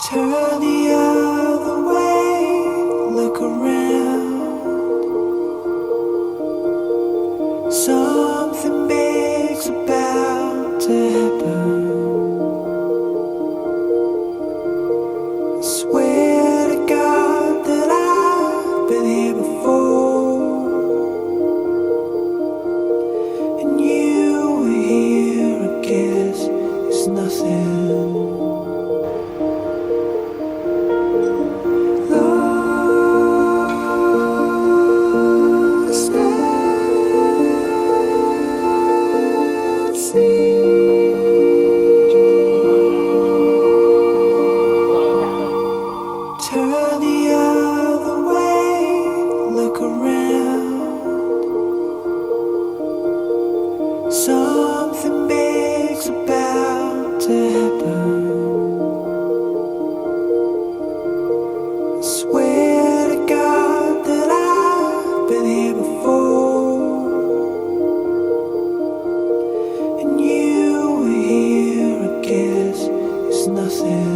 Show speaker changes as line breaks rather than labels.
Turn the other way, look around. Something big's about to happen. I swear to God that I've been here before, and you were here, I guess it's nothing. Turn the other way, look around. Something big's about to happen. I swear to God that I've been here before, and you were here, I guess it's nothing.